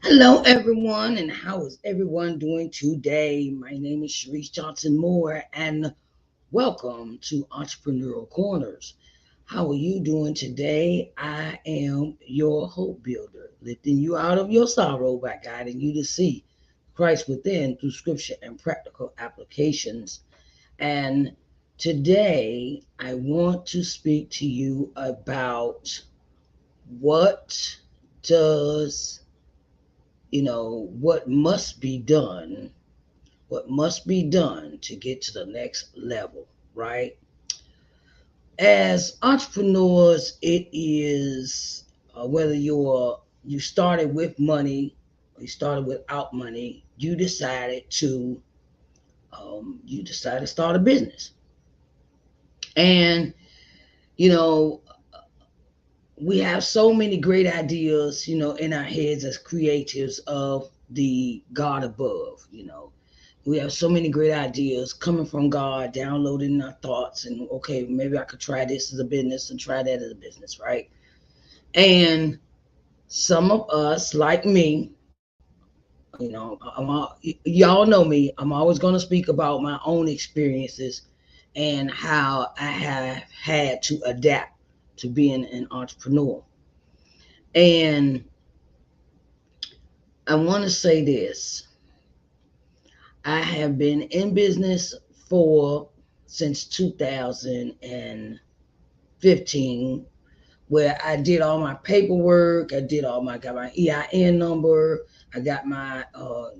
Hello, everyone, and how is everyone doing today? My name is Sharice Johnson Moore, and welcome to Entrepreneurial Corners. How are you doing today? I am your hope builder, lifting you out of your sorrow by guiding you to see Christ within through scripture and practical applications. And today, I want to speak to you about what does what must be done to get to the next level, right? As entrepreneurs, it is whether you started with money or you started without money, you decided to start a business. And you know we have so many great ideas, in our heads as creatives of the God above. We have so many great ideas coming from God, downloading our thoughts, and okay, maybe I could try this as a business and try that as a business, right? And some of us, like me, y'all know me. I'm always going to speak about my own experiences and how I have had to adapt to being an entrepreneur. And I want to say this: I have been in business for since 2015, where I did all my paperwork. Got my EIN number. I got my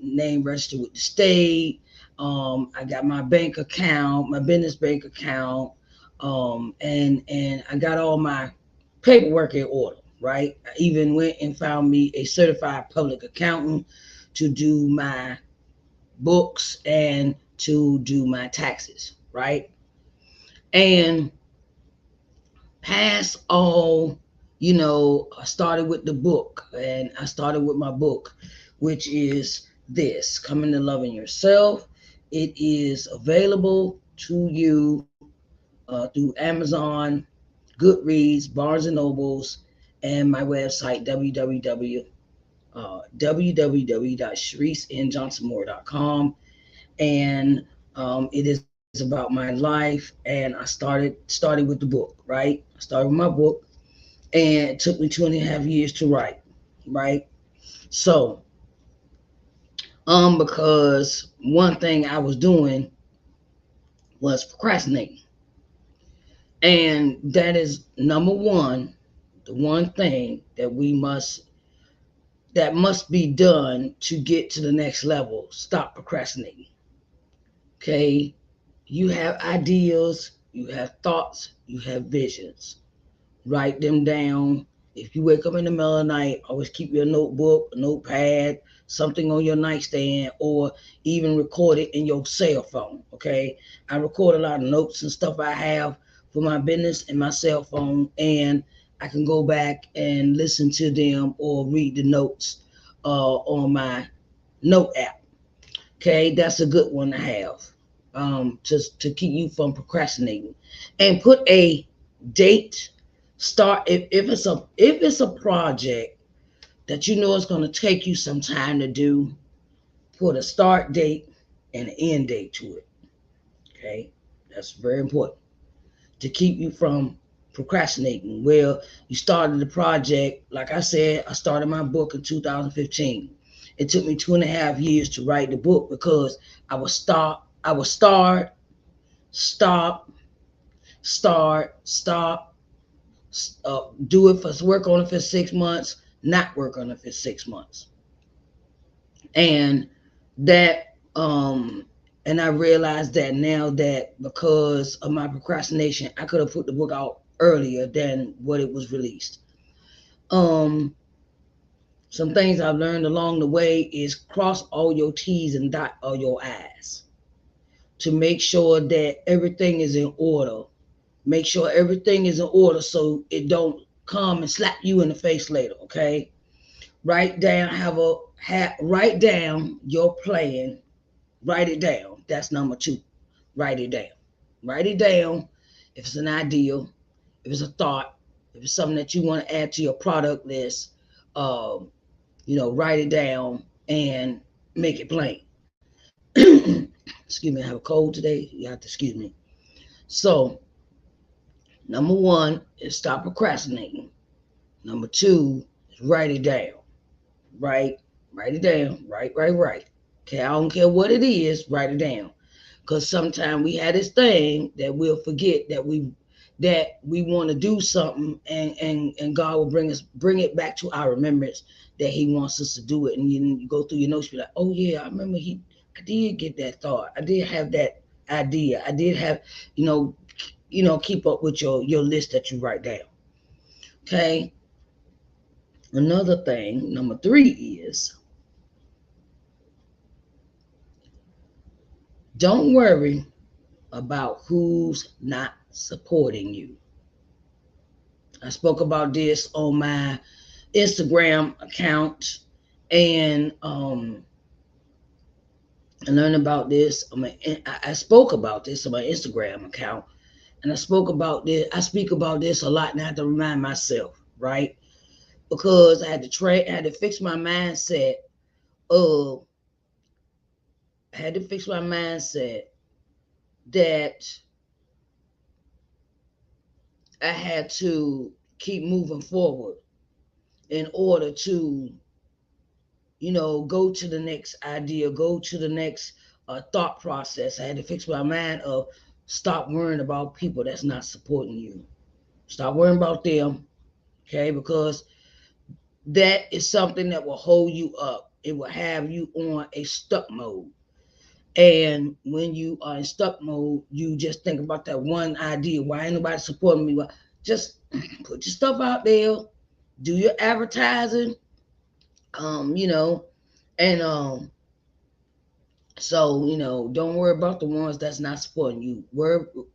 name registered with the state. I got my bank account, my business bank account, and I got all my paperwork in order. Right. I even went and found me a certified public accountant to do my books and to do my taxes. Right. And past all, I started with the book, and I started with my book, which is this: Coming to Loving Yourself. It is available to you through Amazon, Goodreads, Barnes and Nobles, and my website, www.sharicenjohnsonmore.com. And it is about my life, and I started with the book, right? I started with my book, and it took me 2.5 years to write, right? So, because one thing I was doing was procrastinating, and that is number one, the one thing that must be done to get to the next level. Stop procrastinating. Okay, you have ideas, you have thoughts, you have visions. Write them down. If you wake up in the middle of the night, always keep your notebook, a notepad, something on your nightstand, or even record it in your cell phone. Okay, I record a lot of notes and stuff I have for my business in my cell phone, and I can go back and listen to them or read the notes on my note app. Okay, that's a good one to have, just to keep you from procrastinating. And put a date. Start if it's a project that you know is going to take you some time to do. Put a start date and an end date to it. Okay, that's very important to keep you from procrastinating. Well, you started the project. Like I said, I started my book in 2015. It took me 2.5 years to write the book because I would start, stop, stop, do it for work on it for 6 months, not work on it for 6 months, and that and I realized that now, that because of my procrastination, I could have put the book out earlier than what it was released. Um, some things I've learned along the way is cross all your T's and dot all your I's to make sure that everything is in order. Make sure everything is in order so it don't come and slap you in the face later. Okay, write down your plan. Write it down. That's number two. Write it down. Write it down. If it's an idea, if it's a thought, if it's something that you want to add to your product list, um, write it down and make it plain. Excuse me, I have a cold today. You have to excuse me. So, number one is stop procrastinating. Number two is write it down. Write, write it down. Write. Okay, I don't care what it is, write it down. Because sometimes we have this thing that we'll forget that we want to do something, and God will bring it back to our remembrance that He wants us to do it. And you go through your notes, be like, oh yeah, I remember I did get that thought. I did have that idea. I did have, you know, keep up with your list that you write down. Okay. Another thing, number three is don't worry about who's not supporting you. I spoke about this on my Instagram account, and I learned about this. I spoke about this on my Instagram account, and I spoke about this. I speak about this a lot, and I have to remind myself, right? Because I had to fix my mindset. Of I had to fix my mindset that I had to keep moving forward in order to, go to the next idea, go to the next thought process. I had to fix my mind of stop worrying about people that's not supporting you. Stop worrying about them, okay? Because that is something that will hold you up. It will have you on a stuck mode. And when you are in stuck mode, you just think about that one idea. Why ain't nobody supporting me? Well, just put your stuff out there, do your advertising, um, you know, and so don't worry about the ones that's not supporting you.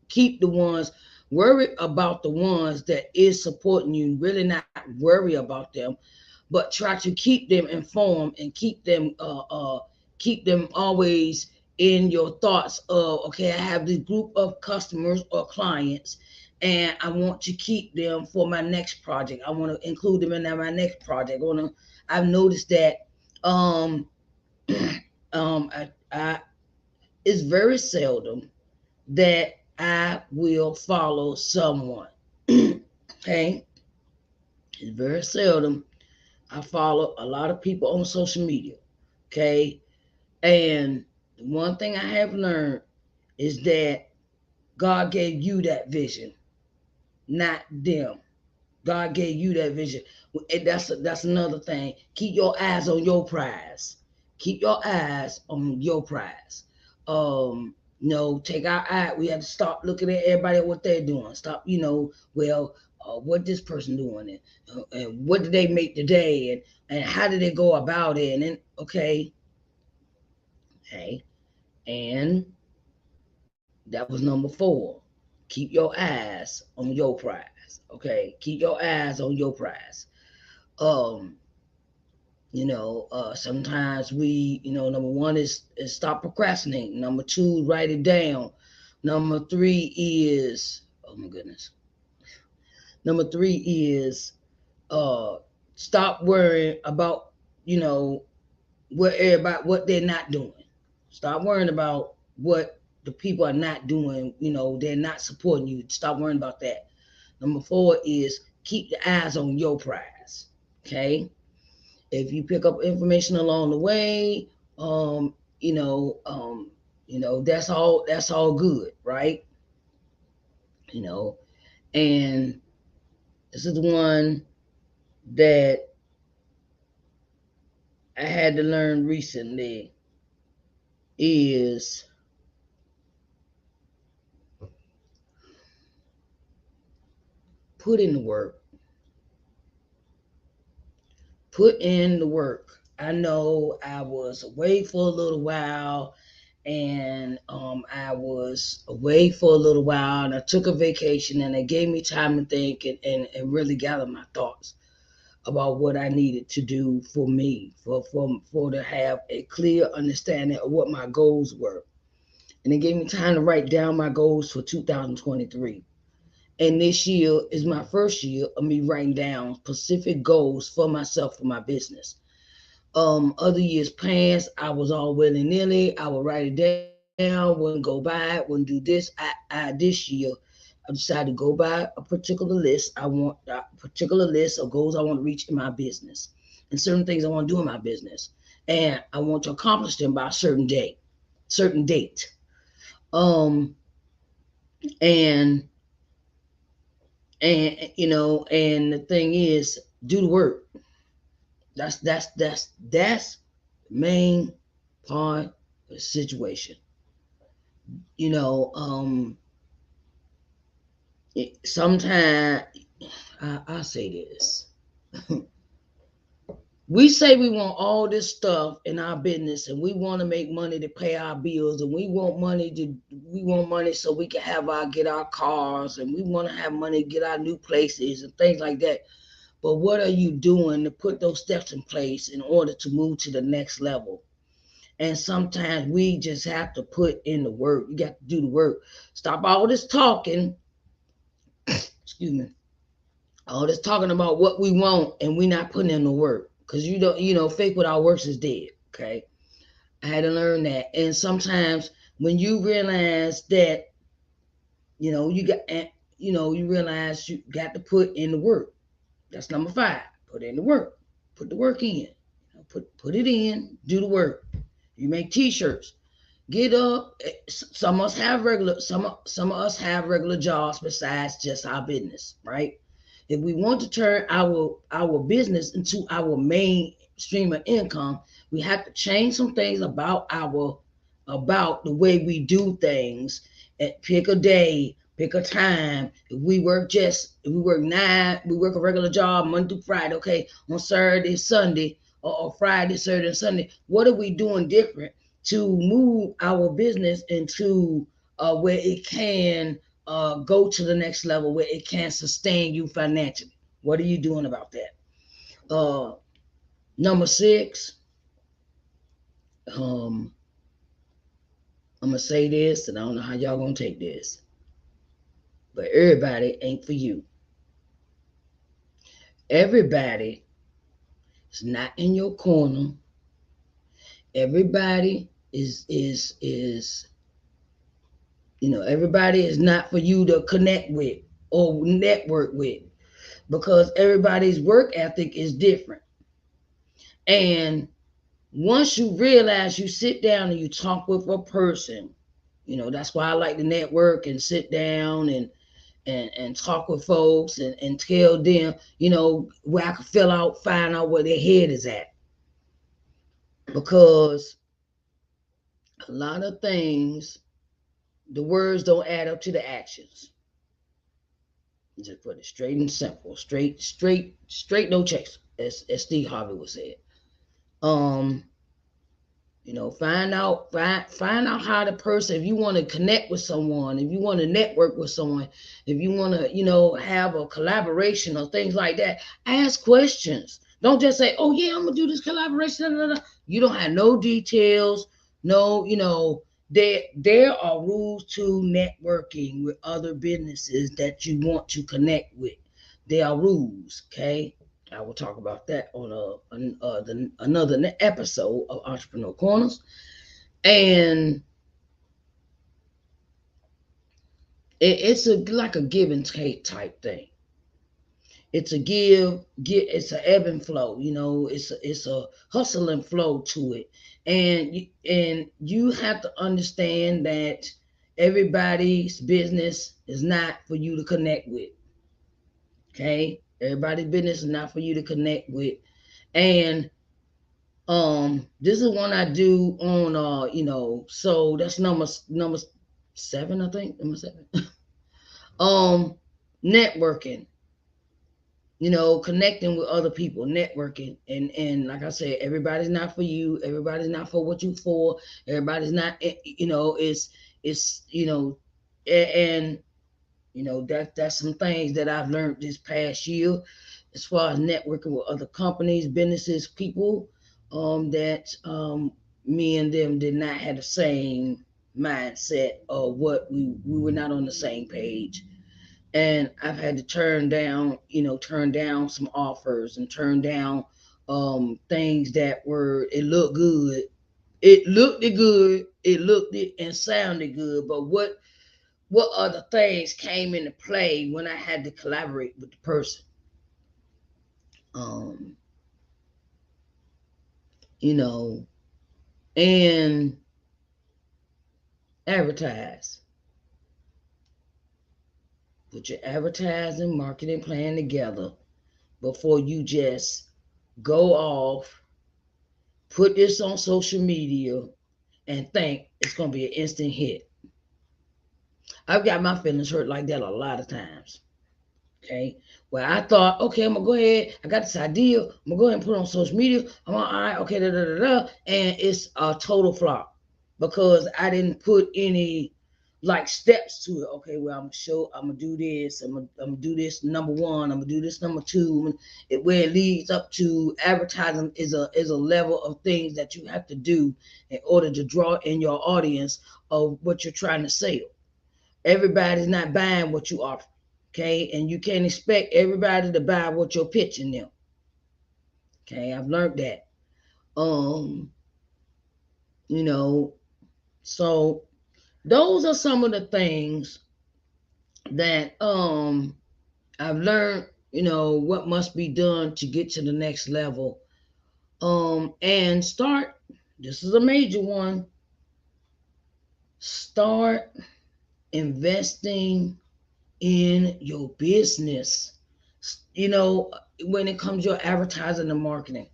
Keep the ones, worry about the ones that is supporting you. Really not worry about them, but try to keep them informed and keep them always in your thoughts of, okay, I have this group of customers or clients, and I want to keep them for my next project. I want to include them in my next project. I've noticed that um I it's very seldom that I will follow someone. Okay, it's very seldom. I follow a lot of people on social media. Okay, and one thing I have learned is that God gave you that vision, not them. God gave you that vision. And that's another thing. Keep your eyes on your prize. Keep your eyes on your prize. Take our eye. We have to stop looking at everybody what they're doing. Stop, what this person doing, and what did they make today, and how did they go about it, and then okay, and that was number four. Keep your eyes on your prize. Okay, keep your eyes on your prize. Um, sometimes number one is stop procrastinating. Number two, write it down. Number three is, oh my goodness. Number three is uh stop worrying about, you know, what they're not doing. Stop worrying about what the people are not doing. They're not supporting you. Stop worrying about that. Number four is keep the eyes on your prize. Okay. If you pick up information along the way, um, that's all good, right? You know, and this is the one that I had to learn recently is put in the work. Put in the work. I know I was away for a little while, and I was away for a little while, and I took a vacation, and it gave me time to think and really gather my thoughts about what I needed to do for me, for to have a clear understanding of what my goals were. And it gave me time to write down my goals for 2023. And this year is my first year of me writing down specific goals for myself, for my business. Other years past, I was all willy nilly. I would write it down, wouldn't go by it, wouldn't do this. This year, I decided to go by a particular list. I want a particular list of goals I want to reach in my business, and certain things I want to do in my business, and I want to accomplish them by a certain date. Um, and and the thing is, do the work. That's the main part of the situation. You know, sometimes I say this. We say we want all this stuff in our business, and we want to make money to pay our bills, and we want money so we can get our cars, and we want to have money to get our new places and things like that. But what are you doing to put those steps in place in order to move to the next level? And sometimes we just have to put in the work. You got to do the work. Stop all this talking. Excuse me. All this talking about what we want, and we not putting in the work. Because faith without works is dead. Okay. I had to learn that. And sometimes when you realize that, you realize you got to put in the work. That's number 5. Put in the work. Put the work in. Put it in. Do the work. You make T-shirts. Get up. Some of us have some of us have regular jobs besides just our business, right? If we want to turn our business into our main stream of income, we have to change some things about the way we do things. And pick a day, pick a time. If we work we work a regular job Monday through Friday. Okay, on Saturday, Sunday, or Friday, Saturday, and Sunday. What are we doing different to move our business into where it can go to the next level, where it can sustain you financially? What are you doing about that? Number 6, um, I'm gonna say this, and I don't know how y'all gonna take this, but everybody ain't for you. Everybody is not in your corner. Everybody everybody is not for you to connect with or network with, because everybody's work ethic is different. And once you realize, you sit down and you talk with a person, that's why I like to network and sit down and talk with folks and tell them, where I can find out where their head is at. Because a lot of things, the words don't add up to the actions. Just put it straight and simple, straight, no chase, as Steve Harvey would say it. Um, find out how the person, if you want to connect with someone, if you want to network with someone, if you want to, have a collaboration or things like that, ask questions. Don't just say, oh yeah, I'm gonna do this collaboration. Blah, blah, blah. You don't have no details. No, there are rules to networking with other businesses that you want to connect with. There are rules, okay? I will talk about that on another episode of Entrepreneur Corners. And it's like a give and take type thing. It's a it's an ebb and flow. It's a hustle and flow to it. And you have to understand that everybody's business is not for you to connect with. Okay? Everybody's business is not for you to connect with. And this is one I do on so that's number 7, I think. Number 7. um Networking, connecting with other people, networking. And like I said, everybody's not for you, everybody's not for what you for, everybody's not, it's and that's some things that I've learned this past year, as far as networking with other companies, businesses, people, that me and them did not have the same mindset, or what we were not on the same page. And I've had to turn down some offers, and turn down things that were, it looked good. It looked good, it looked it and sounded good, but what other things came into play when I had to collaborate with the person? Um, you know, and advertise. Put your advertising marketing plan together before you just go off, put this on social media, and think it's going to be an instant hit. I've got my feelings hurt like that a lot of times. Okay. Well, I thought, okay, I'm gonna go ahead. I got this idea. I'm gonna go ahead and put it on social media. I'm all right, okay, da da da da, and it's a total flop because I didn't put any like steps to it. Okay, well, I'm gonna do this. I'm gonna do this number one. I'm gonna do this number two. Where it leads up to advertising is a level of things that you have to do in order to draw in your audience of what you're trying to sell. Everybody's not buying what you offer. Okay, and you can't expect everybody to buy what you're pitching them. Okay, I've learned that. Um, you know, so those are some of the things that I've learned, what must be done to get to the next level. And start, this is a major one, start investing in your business. You know, when it comes to your advertising and marketing.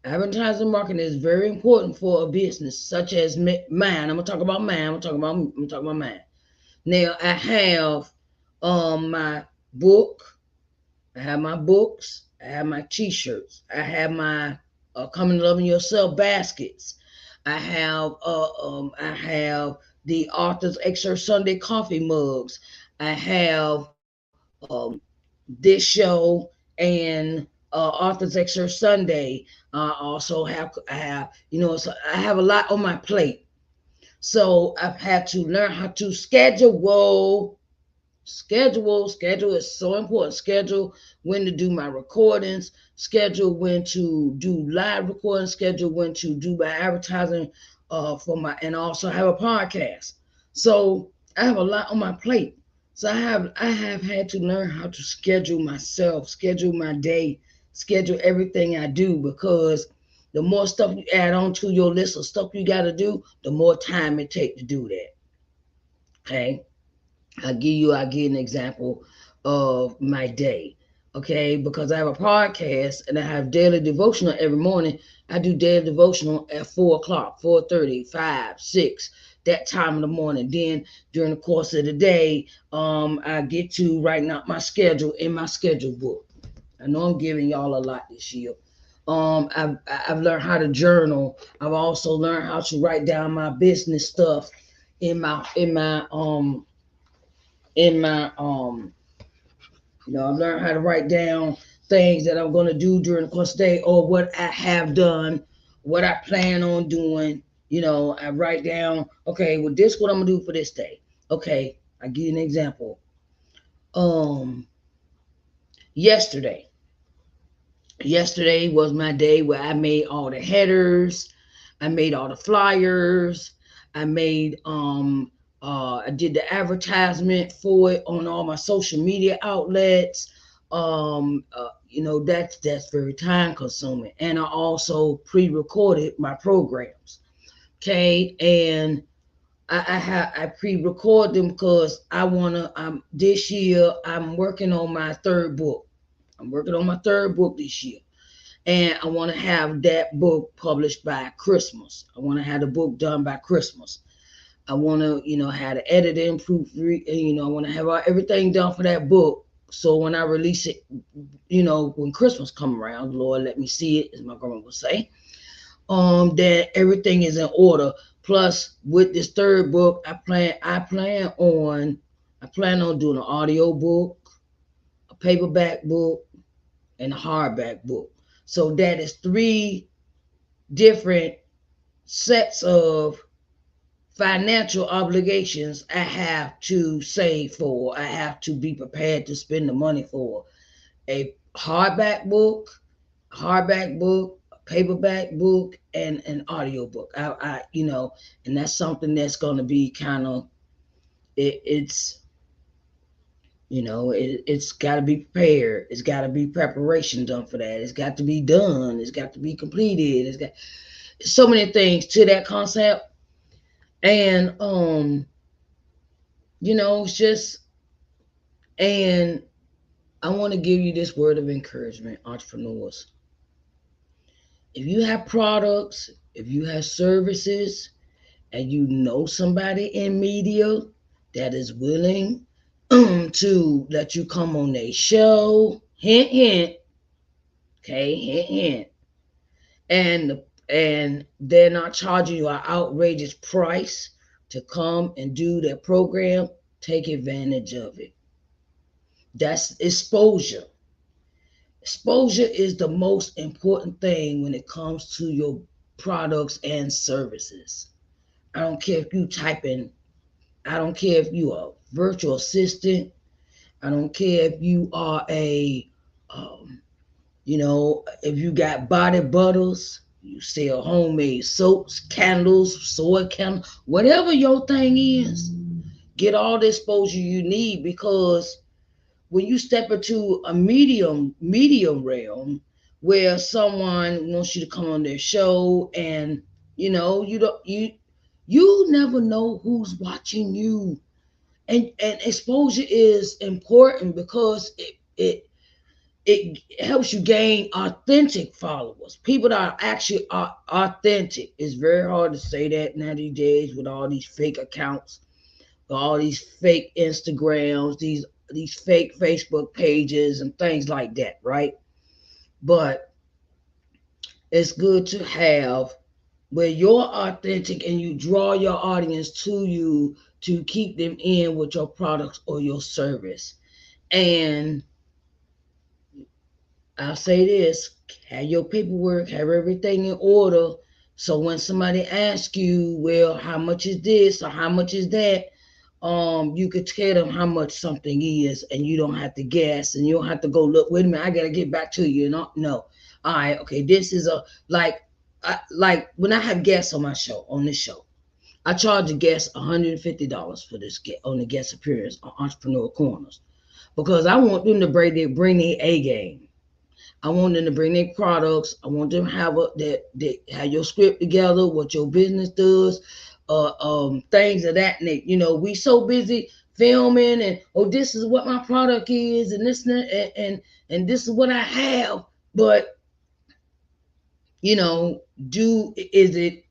Advertising marketing is very important for a business such as mine. I'm gonna talk about mine. I'm talking about mine. Now I have my book. I have my books. I have my T-shirts. I have my "Come and Loving Yourself" baskets. I have the Authors Excerpt Sunday coffee mugs. I have this show and Authors Excerpt Sunday. I have a lot on my plate. So I've had to learn how to schedule. Schedule is so important. Schedule when to do my recordings, schedule when to do live recordings, schedule when to do my advertising and also have a podcast. So I have a lot on my plate. So I have had to learn how to schedule myself, schedule my day, schedule everything I do, because the more stuff you add on to your list of stuff you got to do, the more time it takes to do that. Okay. I'll give an example of my day. Okay, because I have a podcast and I have daily devotional every morning. I do daily devotional at 4 o'clock, 4:30, 5, 6, that time of the morning. Then during the course of the day, I get to writing out my schedule in my schedule book. I know I'm giving y'all a lot this year. I've learned how to journal. I've also learned how to write down my business stuff in my I've learned how to write down things that I'm going to do during the course of the day, or what I have done, what I plan on doing. I write down, okay, well, this what I'm gonna do for this day. Okay, I give you an example. um yesterday yesterday was my day where I made all the headers, I made all the flyers, I did the advertisement for it on all my social media outlets. That's very time consuming. And I also pre-recorded my programs. Okay, and I pre-record them because this year I'm working on my third book. I'm working on my third book this year, and I want to have that book published by Christmas. I want to have the book done by Christmas. I want to, have the editing, proofread. I want to have everything done for that book. So when I release it, when Christmas come around, Lord, let me see it, as my grandma would say. That everything is in order. Plus, with this third book, I plan on doing an audio book, a paperback book, and a hardback book. So that is three different sets of financial obligations I have to save for. I have to be prepared to spend the money for a hardback book, hardback book, a paperback book, and an audio book. And that's something that's going to be kind of it's it's got to be prepared. It's got to be preparation done for that. It's got to be done. It's got to be completed. It's got so many things to that concept, and it's just and I want to give you this word of encouragement, entrepreneurs. If you have products, if you have services, and you know somebody in media that is willing to let you come on their show, hint, hint, okay, hint, hint, and they're not charging you an outrageous price to come and do their program, take advantage of it. That's exposure. Exposure is the most important thing when it comes to your products and services. I don't care if you type in, I don't care if you are a virtual assistant. I don't care if you are um, if you got body butters, you sell homemade soaps, candles, soy candles, whatever your thing is, get all the exposure you need because when you step into a medium realm where someone wants you to come on their show and you don't you never know who's watching you, and exposure is important because it helps you gain authentic followers, people that are actually are authentic. It's very hard to say that now these days with all these fake accounts, all these fake Instagrams, these fake Facebook pages and things like that, right? But it's good to have where you're authentic and you draw your audience to you to keep them in with your products or your service. And I'll say this, have your paperwork, have everything in order. So when somebody asks you, well, how much is this or how much is that? You could tell them how much something is, and you don't have to guess, and you don't have to go look. Wait a minute, I gotta get back to you. No, all right, okay. This is a like when I have guests on this show, I charge a guest $150 for this get on the guest appearance on Entrepreneur Corners because I want them to bring their A game. I want them to bring their products. I want them to have that have your script together, what your business does, things of that nature. We so busy filming and this is what my product is, and this and this is what I have. But do is it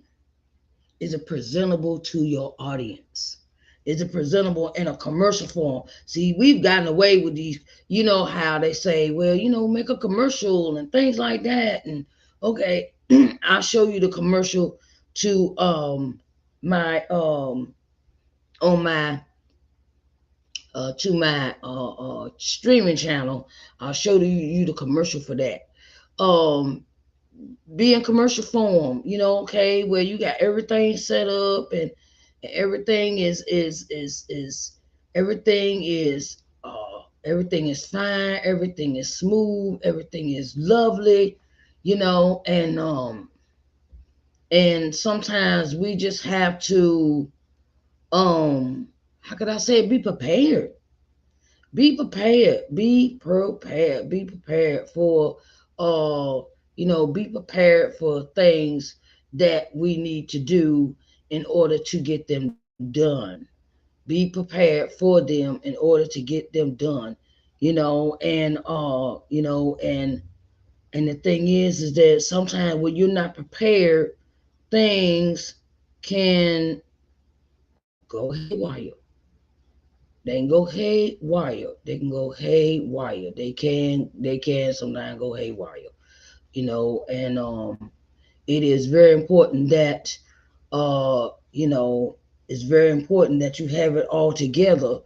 presentable to your audience? Is it presentable in a commercial form? See, we've gotten away with these, how they say, well, make a commercial and things like that. And okay, I'll show you the commercial to my on my to my streaming channel. I'll show you the commercial for that. Um be in commercial form, okay, where you got everything set up and everything is everything is fine, everything is smooth, everything is lovely, and sometimes we just have to how could I say it? Be prepared for be prepared for things that we need to do in order to get them done. Be prepared for them in order to get them done. And the thing is that sometimes when you're not prepared, things can go haywire. They can go haywire. They can go haywire. They can sometimes go haywire. And it is very important that it's very important that you have it all together,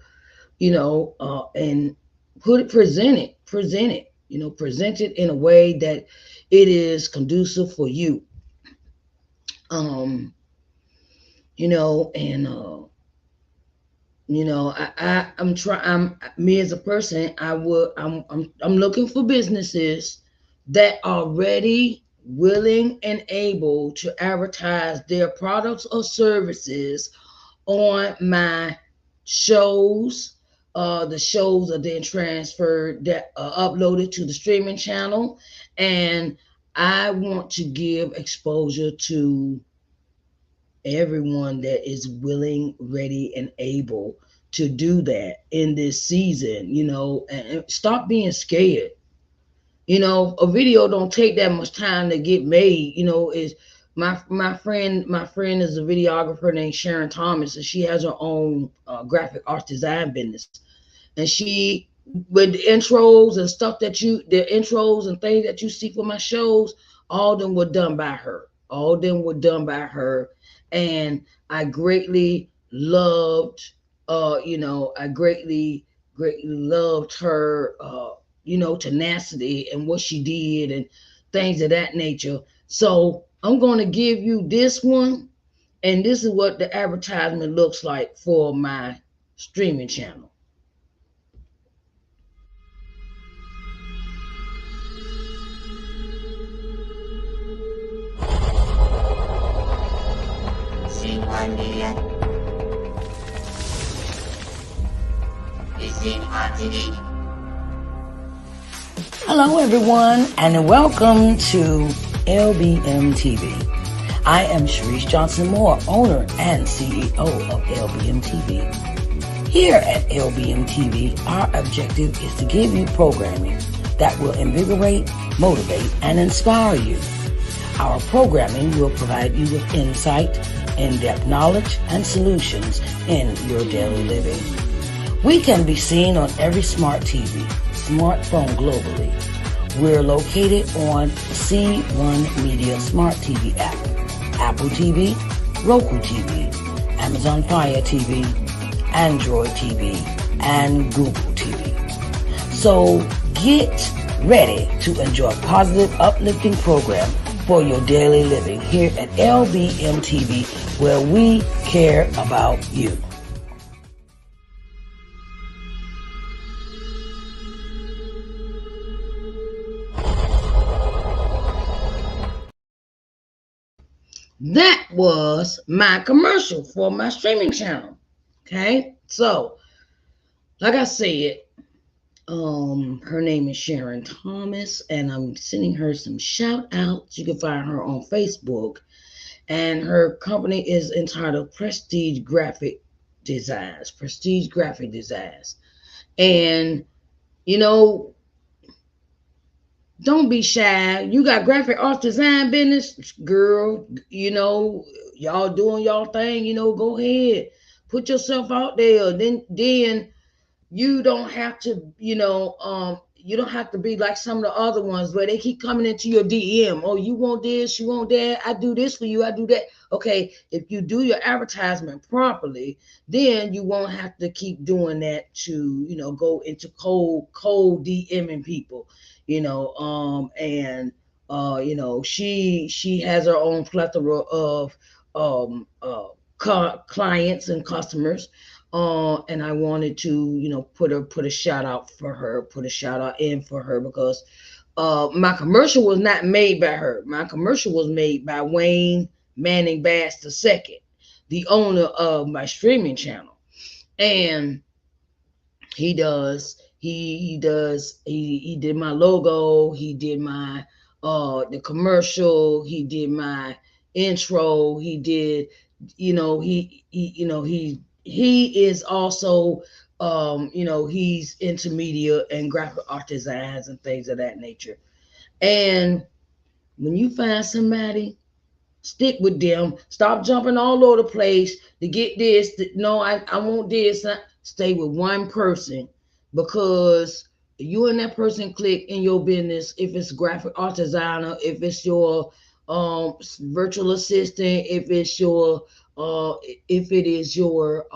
and present it, present it in a way that it is conducive for you. Um, and I'm trying. I'm me as a person. I'm looking for businesses that are ready, willing, and able to advertise their products or services on my shows. The shows are then transferred, that uploaded to the streaming channel, and I want to give exposure to everyone that is willing, ready, and able to do that in this season. And stop being scared. A video don't take that much time to get made. Is my friend is a videographer named Sharon Thomas, and she has her own graphic arts design business. And she, with the intros and stuff the intros and things that you see for my shows, all of them were done by her. All of them were done by her, and I greatly loved, I greatly loved her, tenacity and what she did and things of that nature. So I'm going to give you this one, and this is what the advertisement looks like for my streaming channel. Hello, everyone, and welcome to LBM TV. I am Sharice Johnson Moore, owner and CEO of LBM TV. Here at LBM TV, our objective is to give you programming that will invigorate, motivate, and inspire you. Our programming will provide you with insight, in-depth knowledge, and solutions in your daily living. We can be seen on every smart TV, smartphone globally. We're located on C1 Media Smart TV app, Apple TV, Roku TV, Amazon Fire TV, Android TV, and Google TV. So get ready to enjoy positive, uplifting program for your daily living here at LBM TV, where we care about you. That was my commercial for my streaming channel. Okay, so like I said, her name is Sharon Thomas, and I'm sending her some shout outs. You can find her on Facebook, and her company is entitled Prestige Graphic Designs. Prestige Graphic Designs, and you know, don't be shy. You got graphic arts design business, girl. Y'all doing y'all thing. Go ahead, put yourself out there. Then you don't have to, you don't have to be like some of the other ones where they keep coming into your DM. Oh, you want this, you want that. I do this for you. I do that. Okay, if you do your advertisement properly, then you won't have to keep doing that to, go into cold DMing people, and she has her own plethora of clients and customers, and I wanted to, put a shout out for her, put a shout out in for her, because my commercial was not made by her. My commercial was made by Wayne Manning Bass II, the owner of my streaming channel, and he did my logo, he did my the commercial, he did my intro, he did, he is also, he's into media and graphic art designs and things of that nature. And when you find somebody, stick with them. Stop jumping all over the place to get this. No, I want this. Stay with one person, because you and that person click in your business. If it's graphic art designer, if it's your virtual assistant, if it is your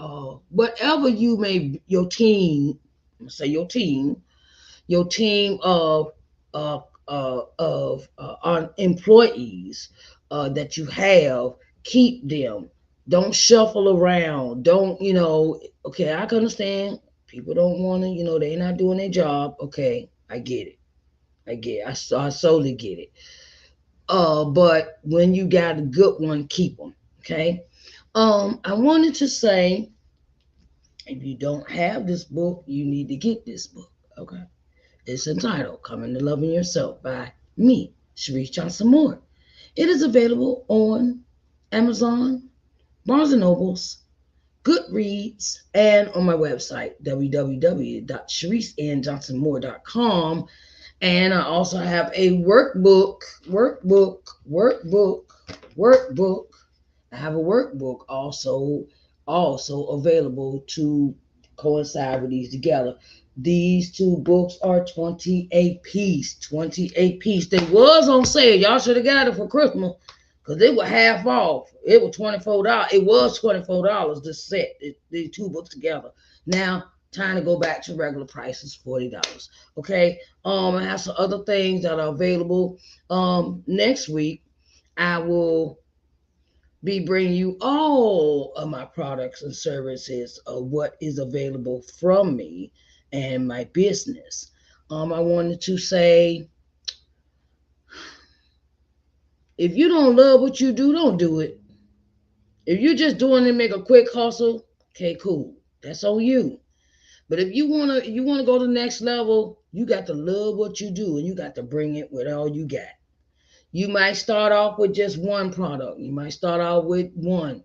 whatever you may, your team, say your team of employees that you have, keep them. Don't shuffle around. Don't, okay, I can understand people don't want to, they're not doing their job. Okay, I get it. I solely get it. But when you got a good one, keep them. Okay. I wanted to say, if you don't have this book, you need to get this book. Okay. It's entitled "Coming to Loving Yourself" by me, Sharice Johnson Moore. It is available on Amazon, Barnes and Nobles, Goodreads, and on my website, www.sharicenjohnsonmoore.com. And I also have a workbook. I have a workbook also available to coincide with these together. These two books are 28 piece. 28 piece. They was on sale. Y'all should have got it for Christmas. Because they were half off. It was $24. It was $24 to set the two books together. Now, time to go back to regular prices, $40. Okay. I have some other things that are available. Next week, I will be bringing you all of my products and services of what is available from me and my business. I wanted to say, if you don't love what you do, don't do it. If you're just doing it to make a quick hustle, okay, cool. That's on you. But if you wanna go to the next level, you got to love what you do and you got to bring it with all you got. You might start off with just one product. You might start out with one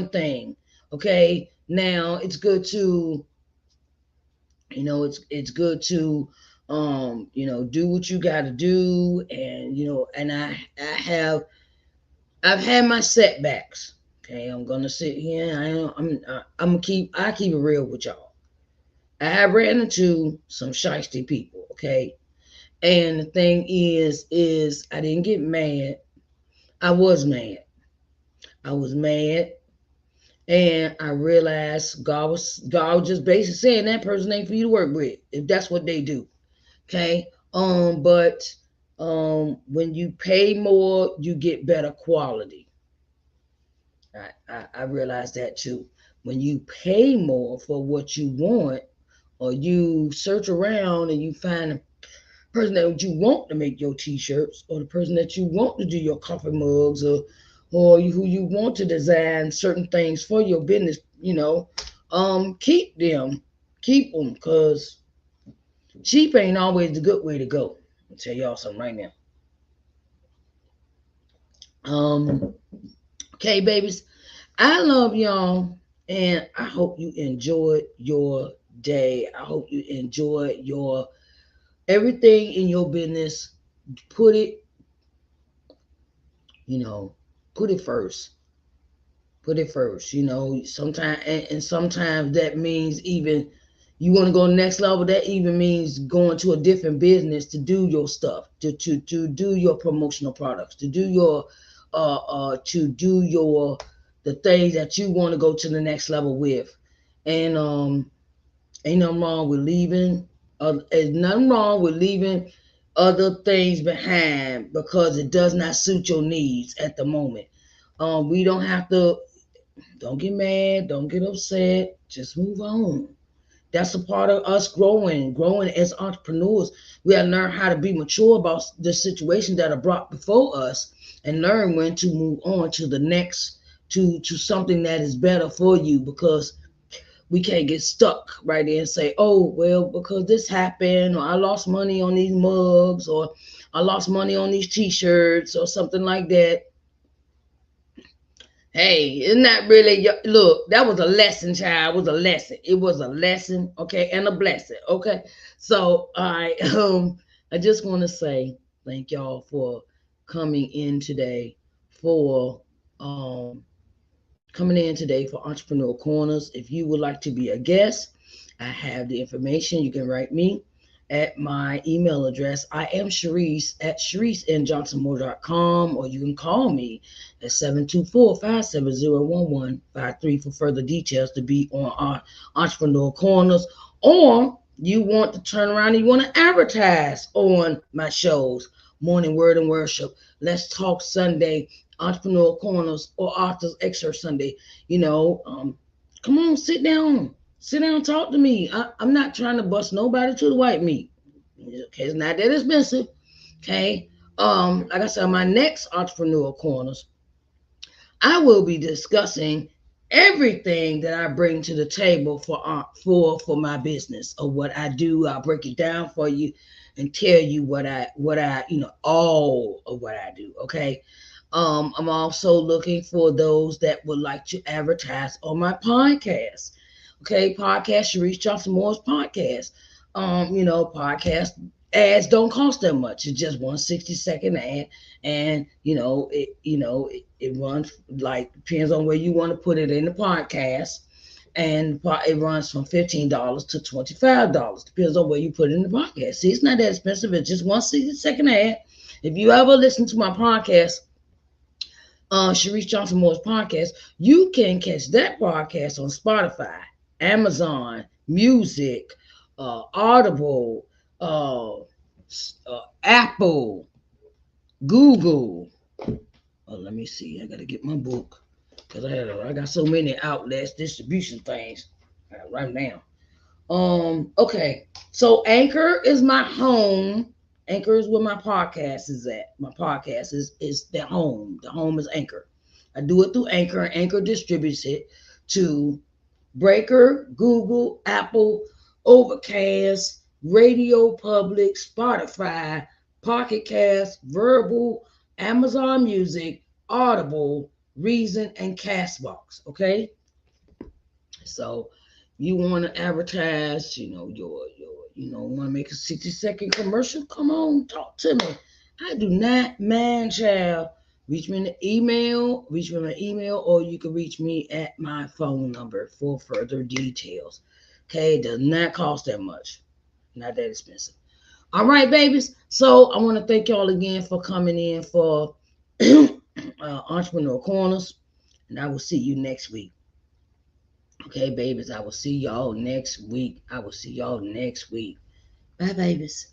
thing. Okay. Now it's good to it's good to do what you got to do, and I have I've had my setbacks. Okay, I'm gonna sit here. I'm gonna keep it real with y'all. I have ran into some shiesty people. Okay, and the thing is I didn't get mad. I was mad. I was mad, and I realized God was just basically saying that person ain't for you to work with if that's what they do. Okay, but when you pay more, you get better quality. I realized that too. When you pay more for what you want, or you search around and you find a person that you want to make your t-shirts, or the person that you want to do your coffee mugs, or who you want to design certain things for your business, keep them, because cheap ain't always the good way to go. I'll tell y'all something right now. Um, okay, babies, I love y'all, and I hope you enjoyed your day. I hope you enjoyed your everything in your business. Put it, you know, put it first. Put it first. Sometimes, and sometimes that means even you want to go next level. That even means going to a different business to do your stuff, to do your promotional products, to do your the things that you want to go to the next level with. And ain't nothing wrong with leaving. There's nothing wrong with leaving other things behind because it does not suit your needs at the moment. We don't have to. Don't get mad. Don't get upset. Just move on. That's a part of us growing as entrepreneurs. We have to learn how to be mature about the situations that are brought before us, and learn when to move on to the next, to something that is better for you, because we can't get stuck right there and say, oh, well, because this happened, or I lost money on these mugs, or I lost money on these t-shirts, or something like that. Hey, it's not really look, that was a lesson, child. It was a lesson. It was a lesson, okay, and a blessing. Okay. So I just want to say thank y'all for coming in today for um Entrepreneur Corners. If you would like to be a guest, I have the information. You can write me at my email address. I am Sharice at ShariceNJohnsonMoore.com, or you can call me at 724-570-1153 for further details to be on our Entrepreneur Corners. Or you want to turn around and you want to advertise on my shows, Morning Word and Worship, Let's Talk Sunday, Entrepreneur Corners, or Authors Excerpt Sunday. Come on, sit down. Sit down, talk to me. I'm not trying to bust nobody to the white meat. Okay, it's not that expensive. Okay. Like I said, my next entrepreneurial corners, I will be discussing everything that I bring to the table for my business or what I do. I'll break it down for you and tell you what I all of what I do. Okay. I'm also looking for those that would like to advertise on my podcast. Okay, podcast Sharice Johnson Moore's podcast. Podcast ads don't cost that much. It's just 1 60-second ad, and it runs like depends on where you want to put it in the podcast, and it runs from $15 to $25. Depends on where you put it in the podcast. See, it's not that expensive. It's just 1 60-second ad. If you ever listen to my podcast, Sharice Johnson Moore's podcast, you can catch that podcast on Spotify, Amazon Music, Audible, Apple, Google. Oh, let me see. I gotta get my book because I got so many outlets, distribution things right now. Okay. So Anchor is my home. Anchor is where my podcast is at. My podcast is the home. The home is Anchor. I do it through Anchor, and Anchor distributes it to Breaker, Google, Apple, Overcast, Radio Public, Spotify, Pocket Cast, Verbal, Amazon Music, Audible, Reason, and Castbox. Okay, so you want to advertise, want to make a 60-second commercial? Come on, talk to me. I do not mind, child. Reach me in the email. Reach me in my email, or you can reach me at my phone number for further details. Okay, it does not cost that much. Not that expensive. All right, babies. So I want to thank y'all again for coming in for Entrepreneur Corners, and I will see you next week. Okay, babies, I will see y'all next week. Bye, babies.